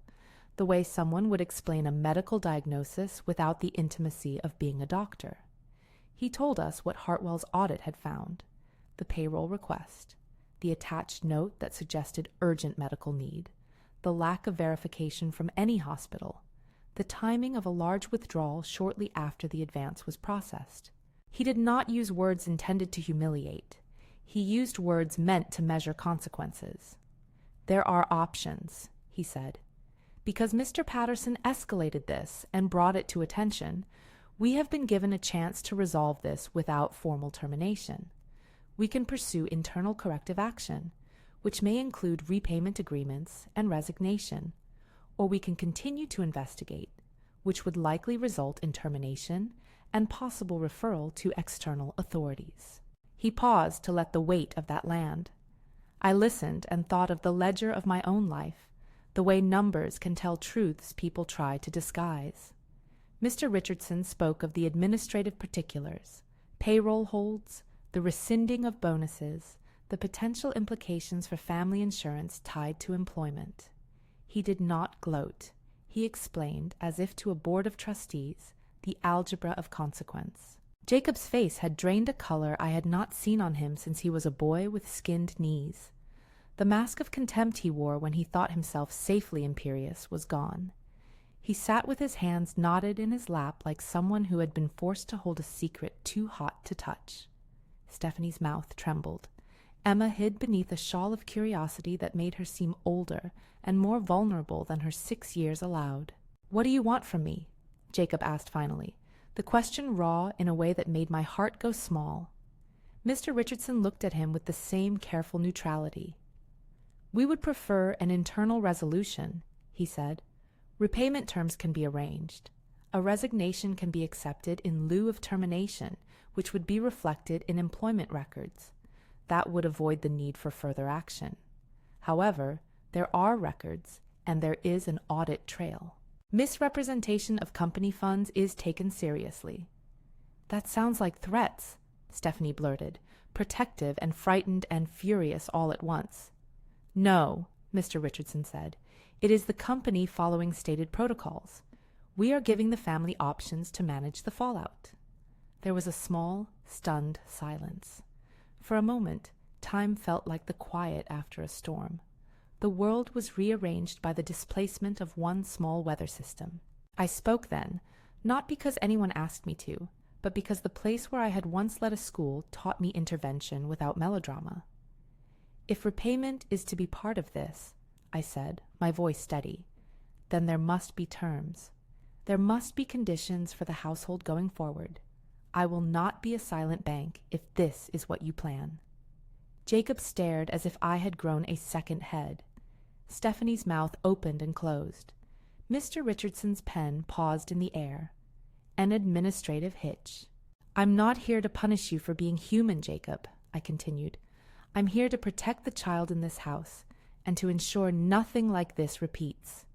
the way someone would explain a medical diagnosis without the intimacy of being a doctor. He told us what Hartwell's audit had found: the payroll request, the attached note that suggested urgent medical need, the lack of verification from any hospital, the timing of a large withdrawal shortly after the advance was processed. He did not use words intended to humiliate. He used words meant to measure consequences. "There are options," he said. "Because Mr. Patterson escalated this and brought it to attention, we have been given a chance to resolve this without formal termination. We can pursue internal corrective action, which may include repayment agreements and resignation, or we can continue to investigate, which would likely result in termination and possible referral to external authorities." He paused to let the weight of that land. I listened and thought of the ledger of my own life, the way numbers can tell truths people try to disguise. Mr. Richardson spoke of the administrative particulars, payroll holds, the rescinding of bonuses, the potential implications for family insurance tied to employment. He did not gloat. He explained, as if to a board of trustees, the algebra of consequence. Jacob's face had drained a color I had not seen on him since he was a boy with skinned knees. The mask of contempt he wore when he thought himself safely imperious was gone. He sat with his hands knotted in his lap like someone who had been forced to hold a secret too hot to touch. Stephanie's mouth trembled. Emma hid beneath a shawl of curiosity that made her seem older and more vulnerable than her 6 years allowed. "What do you want from me?" Jacob asked finally, the question raw in a way that made my heart go small. Mr. Richardson looked at him with the same careful neutrality. "We would prefer an internal resolution," he said. "Repayment terms can be arranged. A resignation can be accepted in lieu of termination, which would be reflected in employment records. That would avoid the need for further action. However, there are records, and there is an audit trail. Misrepresentation of company funds is taken seriously." "That sounds like threats," Stephanie blurted, protective and frightened and furious all at once. "No," Mr. Richardson said. "It is the company following stated protocols. We are giving the family options to manage the fallout." There was a small, stunned silence. For a moment, time felt like the quiet after a storm. The world was rearranged by the displacement of one small weather system. I spoke then, not because anyone asked me to, but because the place where I had once led a school taught me intervention without melodrama. "If repayment is to be part of this," I said, my voice steady, "then there must be terms. There must be conditions for the household going forward. I will not be a silent bank if this is what you plan." Jacob stared as if I had grown a second head. Stephanie's mouth opened and closed. Mr. Richardson's pen paused in the air. An administrative hitch. "I'm not here to punish you for being human, Jacob," I continued. "I'm here to protect the child in this house and to ensure nothing like this repeats.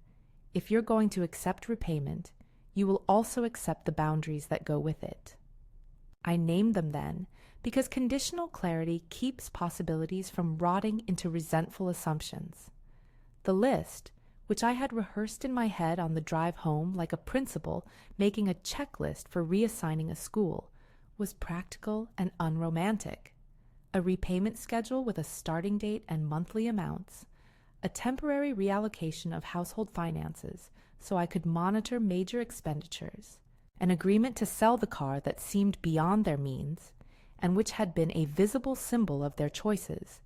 If you're going to accept repayment, you will also accept the boundaries that go with it." I named them then because conditional clarity keeps possibilities from rotting into resentful assumptions. The list, which I had rehearsed in my head on the drive home like a principal making a checklist for reassigning a school, was practical and unromantic. A repayment schedule with a starting date and monthly amounts, a temporary reallocation of household finances so I could monitor major expenditures, an agreement to sell the car that seemed beyond their means and which had been a visible symbol of their choices,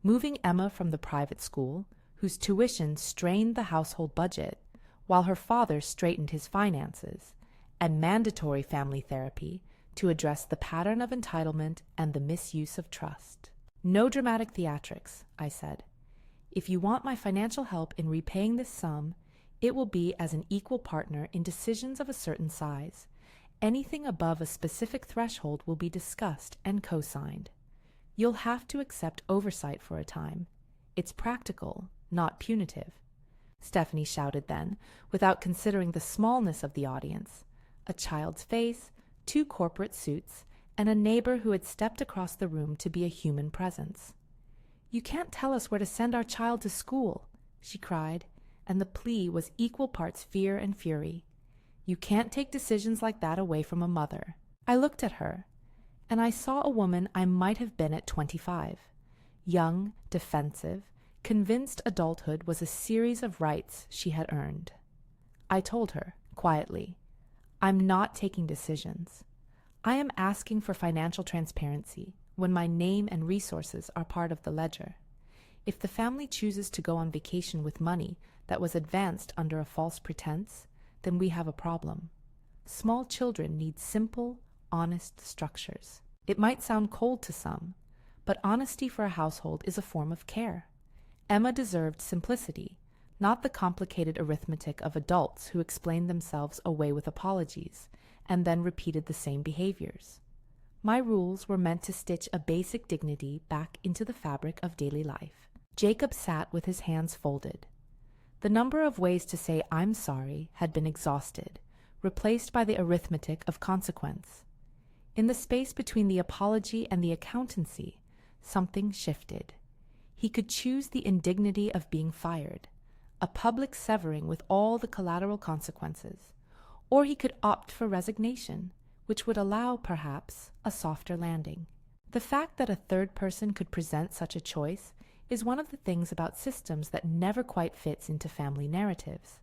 moving Emma from the private school, whose tuition strained the household budget, while her father straightened his finances, and mandatory family therapy to address the pattern of entitlement and the misuse of trust. "No dramatic theatrics," I said. "If you want my financial help in repaying this sum, It will be as an equal partner in decisions of a certain size. Anything above a specific threshold will be discussed and co-signed. You'll have to accept oversight for a time. It's practical, not punitive. Stephanie shouted then, without considering the smallness of the audience. A child's face, 2 corporate suits, and a neighbor who had stepped across the room to be a human presence. "You can't tell us where to send our child to school," she cried, and the plea was equal parts fear and fury. "You can't take decisions like that away from a mother." I looked at her, and I saw a woman I might have been at 25. Young, defensive, convinced adulthood was a series of rights she had earned. I told her, quietly, "I'm not taking decisions. I am asking for financial transparency when my name and resources are part of the ledger. If the family chooses to go on vacation with money that was advanced under a false pretense, then we have a problem. Small children need simple, honest structures. It might sound cold to some, but honesty for a household is a form of care. Emma deserved simplicity, not the complicated arithmetic of adults who explained themselves away with apologies and then repeated the same behaviors. My rules were meant to stitch a basic dignity back into the fabric of daily life." Jacob sat with his hands folded. The number of ways to say "I'm sorry" had been exhausted, replaced by the arithmetic of consequence. In the space between the apology and the accountancy, something shifted. He could choose the indignity of being fired, a public severing with all the collateral consequences, or he could opt for resignation, which would allow, perhaps, a softer landing. The fact that a third person could present such a choice is one of the things about systems that never quite fits into family narratives.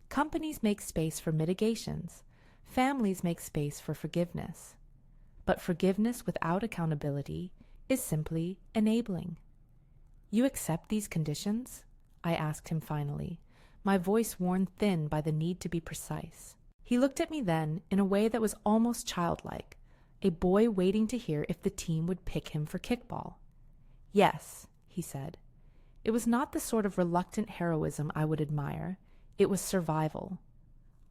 Companies make space for mitigations. Families make space for forgiveness. But forgiveness without accountability is simply enabling. "You accept these conditions?" I asked him finally, my voice worn thin by the need to be precise. He looked at me then in a way that was almost childlike, a boy waiting to hear if the team would pick him for kickball. "Yes," he said. It was not the sort of reluctant heroism I would admire. It was survival.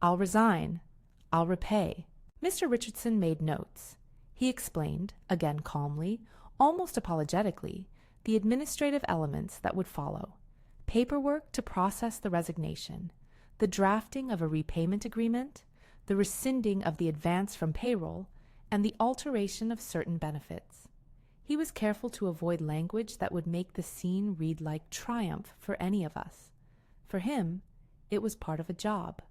"I'll resign. I'll repay." Mr. Richardson made notes. He explained, again calmly, almost apologetically, the administrative elements that would follow: paperwork to process the resignation, the drafting of a repayment agreement, the rescinding of the advance from payroll, and the alteration of certain benefits. He was careful to avoid language that would make the scene read like triumph for any of us. For him, it was part of a job.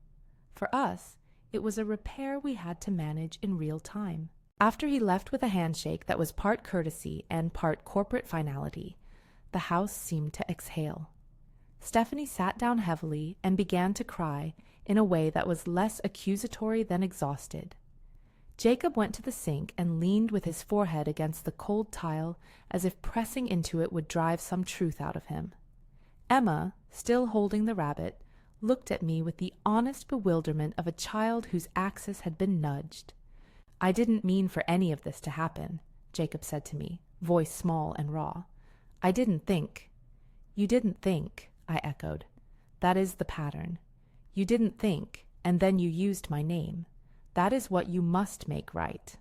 For us, it was a repair we had to manage in real time. After he left with a handshake that was part courtesy and part corporate finality, the house seemed to exhale. Stephanie sat down heavily and began to cry in a way that was less accusatory than exhausted. Jacob went to the sink and leaned with his forehead against the cold tile as if pressing into it would drive some truth out of him. Emma, still holding the rabbit, looked at me with the honest bewilderment of a child whose axis had been nudged. "I didn't mean for any of this to happen," Jacob said to me, voice small and raw. "I didn't think." "You didn't think," I echoed. "That is the pattern. You didn't think, and then you used my name. That is what you must make right."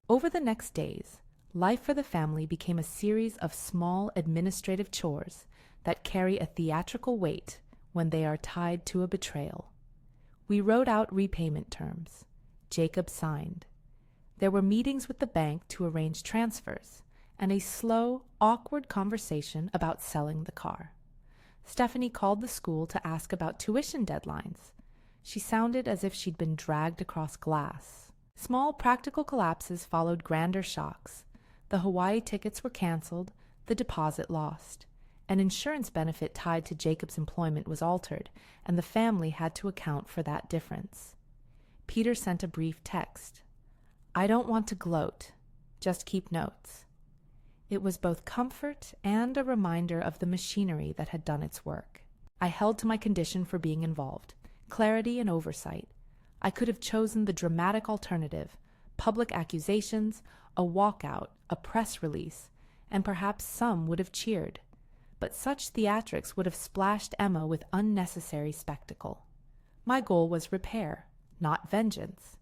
Over the next days, life for the family became a series of small administrative chores that carry a theatrical weight when they are tied to a betrayal. We wrote out repayment terms. Jacob signed. There were meetings with the bank to arrange transfers, and a slow, awkward conversation about selling the car. Stephanie called the school to ask about tuition deadlines. She sounded as if she'd been dragged across glass. Small practical collapses followed grander shocks. The Hawaii tickets were canceled, the deposit lost. An insurance benefit tied to Jacob's employment was altered, and the family had to account for that difference. Peter sent a brief text. "I don't want to gloat. Just keep notes." It was both comfort and a reminder of the machinery that had done its work. I held to my condition for being involved: clarity and oversight. I could have chosen the dramatic alternative: public accusations, a walkout, a press release, and perhaps some would have cheered. but such theatrics would have splashed Emma with unnecessary spectacle. My goal was repair, not vengeance.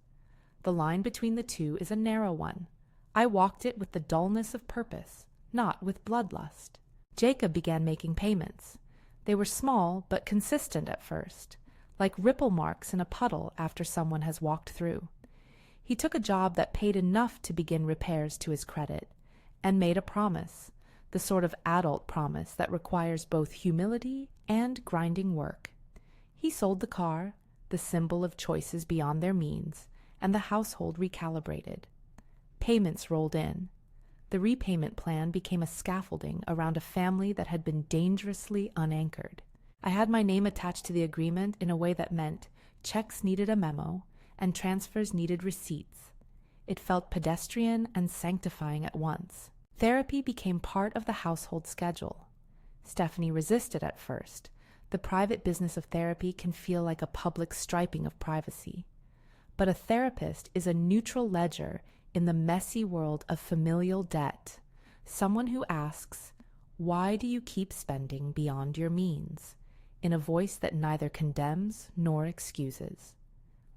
The line between the two is a narrow one. I walked it with the dullness of purpose, not with bloodlust. Jacob began making payments. They were small but consistent at first, like ripple marks in a puddle after someone has walked through. He took a job that paid enough to begin repairs to his credit, and made a promise, the sort of adult promise that requires both humility and grinding work. He sold the car, the symbol of choices beyond their means, and the household recalibrated. Payments rolled in. The repayment plan became a scaffolding around a family that had been dangerously unanchored. I had my name attached to the agreement in a way that meant checks needed a memo and transfers needed receipts. It felt pedestrian and sanctifying at once. Therapy became part of the household schedule. Stephanie resisted at first. The private business of therapy can feel like a public striping of privacy. But a therapist is a neutral ledger in the messy world of familial debt, someone who asks, "Why do you keep spending beyond your means?" in a voice that neither condemns nor excuses.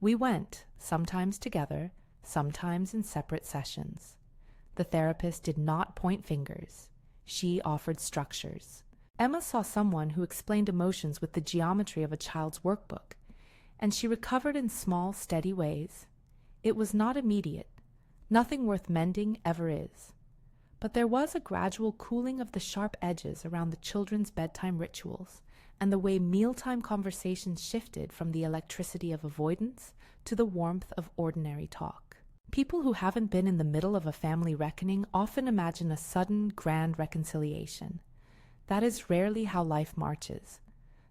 We went, sometimes together, sometimes in separate sessions. The therapist did not point fingers. She offered structures. Emma saw someone who explained emotions with the geometry of a child's workbook, and she recovered in small, steady ways. It was not immediate. Nothing worth mending ever is. But there was a gradual cooling of the sharp edges around the children's bedtime rituals, and the way mealtime conversations shifted from the electricity of avoidance to the warmth of ordinary talk. People who haven't been in the middle of a family reckoning often imagine a sudden, grand reconciliation. That is rarely how life marches.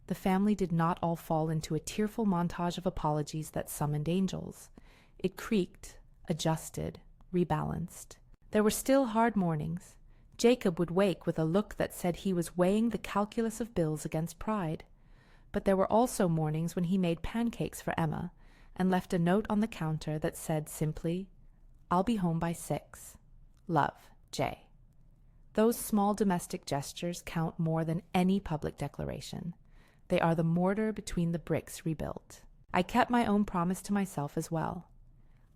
The family did not all fall into a tearful montage of apologies that summoned angels. It creaked, adjusted, rebalanced. There were still hard mornings. Jacob would wake with a look that said he was weighing the calculus of bills against pride. But there were also mornings when he made pancakes for Emma and left a note on the counter that said simply, "I'll be home by 6. Love, Jay." Those small domestic gestures count more than any public declaration. They are the mortar between the bricks rebuilt. I kept my own promise to myself as well.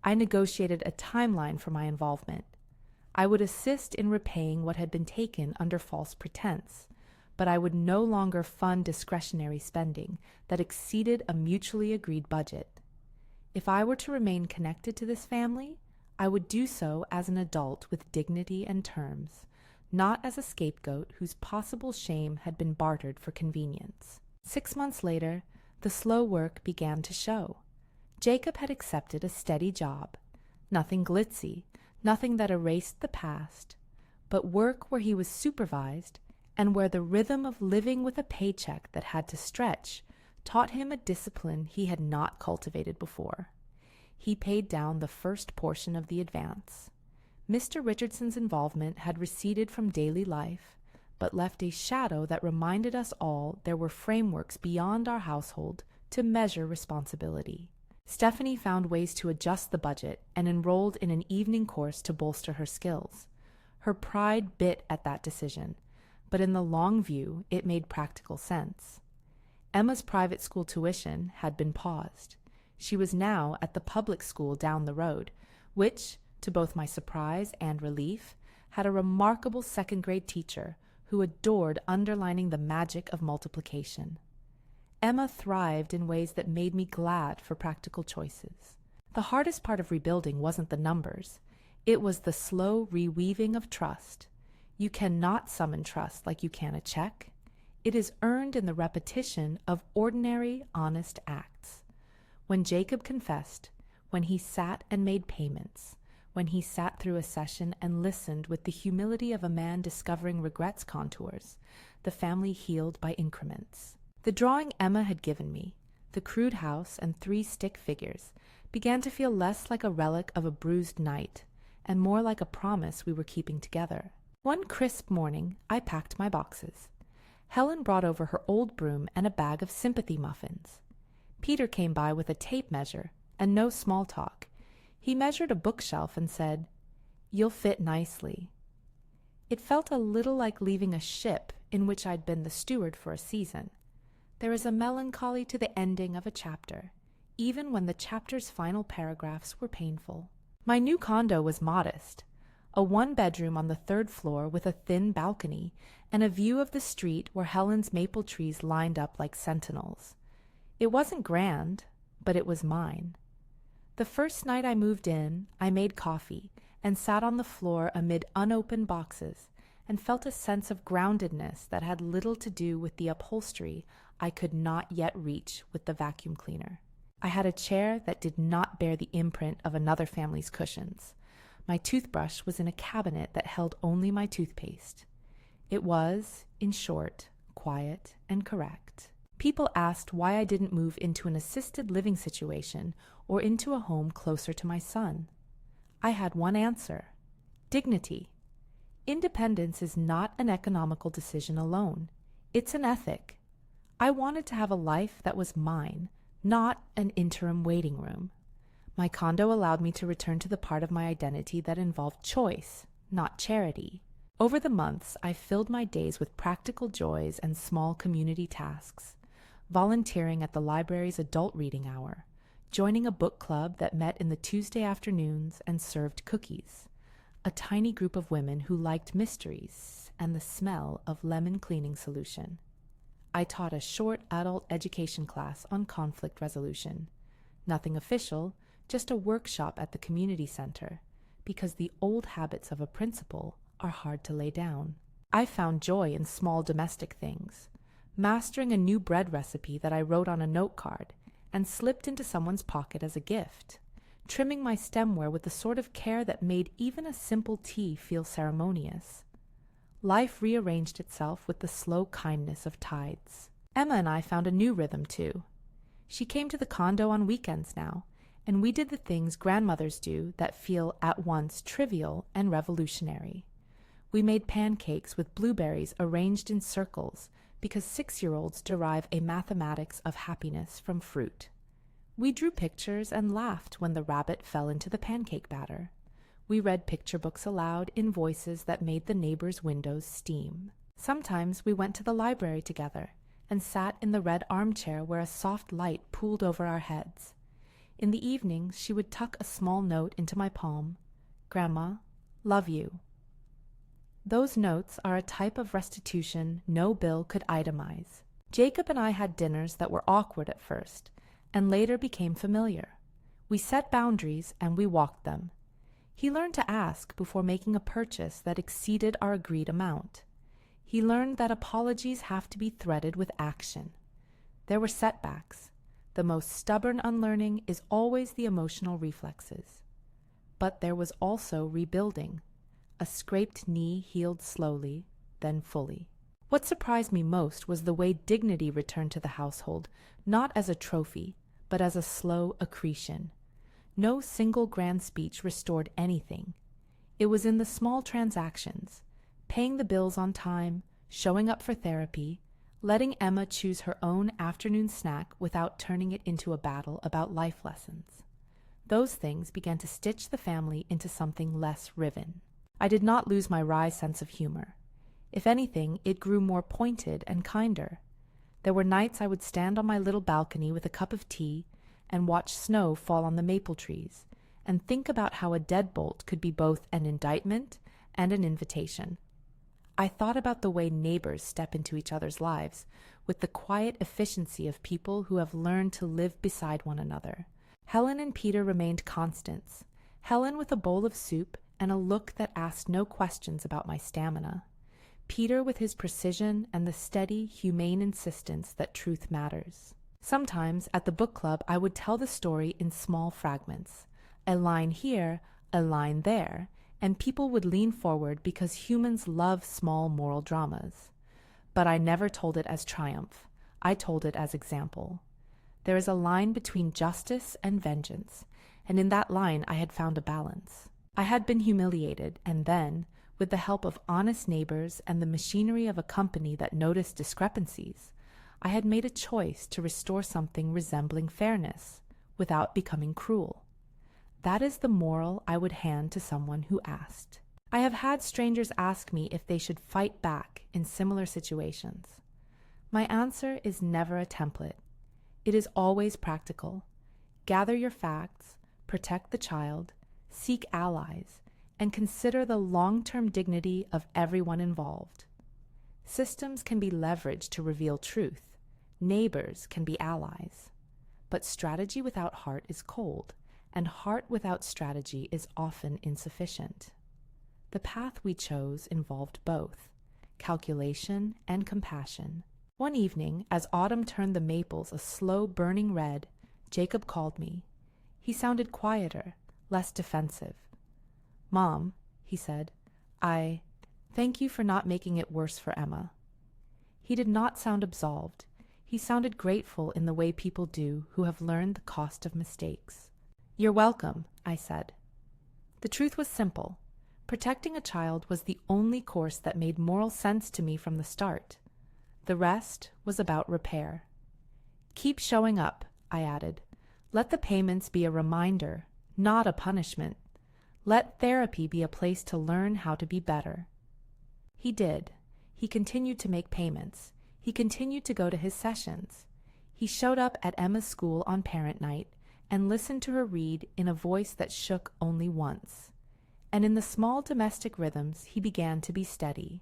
I negotiated a timeline for my involvement. I would assist in repaying what had been taken under false pretense, but I would no longer fund discretionary spending that exceeded a mutually agreed budget. If I were to remain connected to this family, I would do so as an adult with dignity and terms, not as a scapegoat whose possible shame had been bartered for convenience. 6 months later, the slow work began to show. Jacob had accepted a steady job, nothing glitzy, nothing that erased the past, but work where he was supervised and where the rhythm of living with a paycheck that had to stretch taught him a discipline he had not cultivated before. He paid down the first portion of the advance. Mr. Richardson's involvement had receded from daily life, but left a shadow that reminded us all there were frameworks beyond our household to measure responsibility. Stephanie found ways to adjust the budget and enrolled in an evening course to bolster her skills. Her pride bit at that decision, but in the long view, it made practical sense. Emma's private school tuition had been paused. She was now at the public school down the road, which, to both my surprise and relief, had a remarkable second-grade teacher who adored underlining the magic of multiplication. Emma thrived in ways that made me glad for practical choices. The hardest part of rebuilding wasn't the numbers. It was the slow reweaving of trust. You cannot summon trust like you can a check. It is earned in the repetition of ordinary, honest acts. When Jacob confessed, when he sat and made payments, when he sat through a session and listened with the humility of a man discovering regret's contours, the family healed by increments. The drawing Emma had given me, the crude house and 3 stick figures, began to feel less like a relic of a bruised night and more like a promise we were keeping together. One crisp morning, I packed my boxes. Helen brought over her old broom and a bag of sympathy muffins. Peter came by with a tape measure and no small talk. He measured a bookshelf and said, "You'll fit nicely." It felt a little like leaving a ship in which I'd been the steward for a season. There is a melancholy to the ending of a chapter, even when the chapter's final paragraphs were painful. My new condo was modest, a one-bedroom on the 3rd floor with a thin balcony and a view of the street where Helen's maple trees lined up like sentinels. It wasn't grand, but it was mine. The first night I moved in, I made coffee and sat on the floor amid unopened boxes and felt a sense of groundedness that had little to do with the upholstery I could not yet reach with the vacuum cleaner. I had a chair that did not bear the imprint of another family's cushions. My toothbrush was in a cabinet that held only my toothpaste. It was, in short, quiet and correct. People asked why I didn't move into an assisted living situation or into a home closer to my son. I had one answer: dignity. Independence is not an economical decision alone. It's an ethic. I wanted to have a life that was mine, not an interim waiting room. My condo allowed me to return to the part of my identity that involved choice, not charity. Over the months, I filled my days with practical joys and small community tasks, volunteering at the library's adult reading hour, joining a book club that met in the Tuesday afternoons and served cookies, a tiny group of women who liked mysteries and the smell of lemon cleaning solution. I taught a short adult education class on conflict resolution. Nothing official, just a workshop at the community center, because the old habits of a principal are hard to lay down. I found joy in small domestic things, mastering a new bread recipe that I wrote on a note card and slipped into someone's pocket as a gift, trimming my stemware with the sort of care that made even a simple tea feel ceremonious. Life rearranged itself with the slow kindness of tides. Emma and I found a new rhythm, too. She came to the condo on weekends now, and we did the things grandmothers do that feel at once trivial and revolutionary. We made pancakes with blueberries arranged in circles because 6-year-olds derive a mathematics of happiness from fruit. We drew pictures and laughed when the rabbit fell into the pancake batter. We read picture books aloud in voices that made the neighbors' windows steam. Sometimes we went to the library together and sat in the red armchair where a soft light pooled over our heads. In the evenings, she would tuck a small note into my palm. "Grandma, love you." Those notes are a type of restitution no bill could itemize. Jacob and I had dinners that were awkward at first, and later became familiar. We set boundaries and we walked them. He learned to ask before making a purchase that exceeded our agreed amount. He learned that apologies have to be threaded with action. There were setbacks. The most stubborn unlearning is always the emotional reflexes. But there was also rebuilding. A scraped knee healed slowly, then fully. What surprised me most was the way dignity returned to the household, not as a trophy, but as a slow accretion. No single grand speech restored anything. It was in the small transactions, paying the bills on time, showing up for therapy, letting Emma choose her own afternoon snack without turning it into a battle about life lessons. Those things began to stitch the family into something less riven. I did not lose my wry sense of humor. If anything, it grew more pointed and kinder. There were nights I would stand on my little balcony with a cup of tea and watch snow fall on the maple trees and think about how a deadbolt could be both an indictment and an invitation. I thought about the way neighbors step into each other's lives with the quiet efficiency of people who have learned to live beside one another. Helen and Peter remained constants, Helen with a bowl of soup and a look that asked no questions about my stamina. Peter with his precision and the steady, humane insistence that truth matters. Sometimes at the book club I would tell the story in small fragments, a line here, a line there, and people would lean forward because humans love small moral dramas. But I never told it as triumph. I told it as example. There is a line between justice and vengeance, and in that line I had found a balance. I had been humiliated, and then, with the help of honest neighbors and the machinery of a company that noticed discrepancies, I had made a choice to restore something resembling fairness, without becoming cruel. That is the moral I would hand to someone who asked. I have had strangers ask me if they should fight back in similar situations. My answer is never a template. It is always practical. Gather your facts, protect the child, seek allies, and consider the long-term dignity of everyone involved. Systems can be leveraged to reveal truth. Neighbors can be allies. But strategy without heart is cold, and heart without strategy is often insufficient. The path we chose involved both, calculation and compassion. One evening, as autumn turned the maples a slow burning red, Jacob called me. He sounded quieter, less defensive. "Mom," he said, thank you for not making it worse for Emma." He did not sound absolved. He sounded grateful in the way people do who have learned the cost of mistakes. "You're welcome," I said. The truth was simple. Protecting a child was the only course that made moral sense to me from the start. The rest was about repair. "Keep showing up," I added. "Let the payments be a reminder, not a punishment. Let therapy be a place to learn how to be better." He did. He continued to make payments. He continued to go to his sessions. He showed up at Emma's school on parent night and listened to her read in a voice that shook only once. And in the small domestic rhythms, he began to be steady.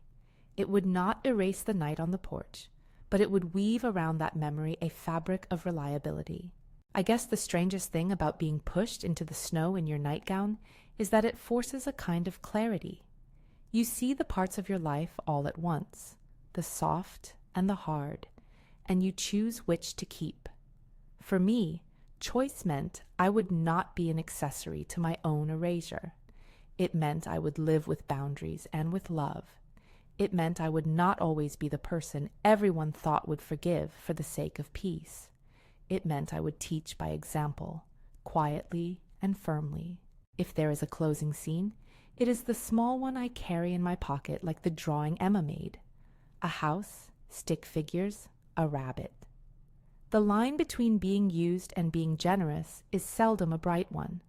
It would not erase the night on the porch, but it would weave around that memory a fabric of reliability. I guess the strangest thing about being pushed into the snow in your nightgown is that it forces a kind of clarity. You see the parts of your life all at once, the soft and the hard, and you choose which to keep. For me, choice meant I would not be an accessory to my own erasure. It meant I would live with boundaries and with love. It meant I would not always be the person everyone thought would forgive for the sake of peace. It meant I would teach by example, quietly and firmly. If there is a closing scene, it is the small one I carry in my pocket like the drawing Emma made. A house, stick figures, a rabbit. The line between being used and being generous is seldom a bright one.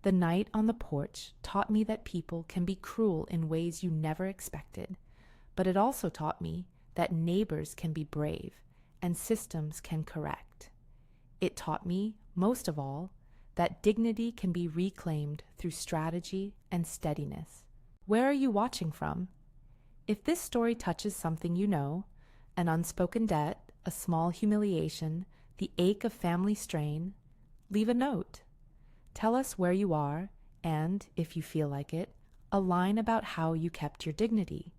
The night on the porch taught me that people can be cruel in ways you never expected, but it also taught me that neighbors can be brave and systems can correct. It taught me, most of all, that dignity can be reclaimed through strategy and steadiness. Where are you watching from? If this story touches something you know, an unspoken debt, a small humiliation, the ache of family strain, leave a note. Tell us where you are, and, if you feel like it, a line about how you kept your dignity.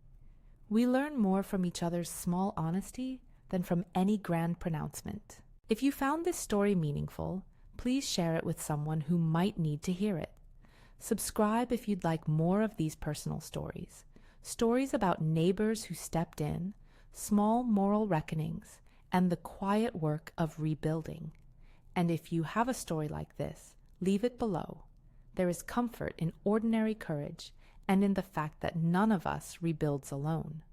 We learn more from each other's small honesty than from any grand pronouncement. If you found this story meaningful, please share it with someone who might need to hear it. Subscribe if you'd like more of these personal stories. Stories about neighbors who stepped in, small moral reckonings, and the quiet work of rebuilding. And if you have a story like this, leave it below. There is comfort in ordinary courage and in the fact that none of us rebuilds alone.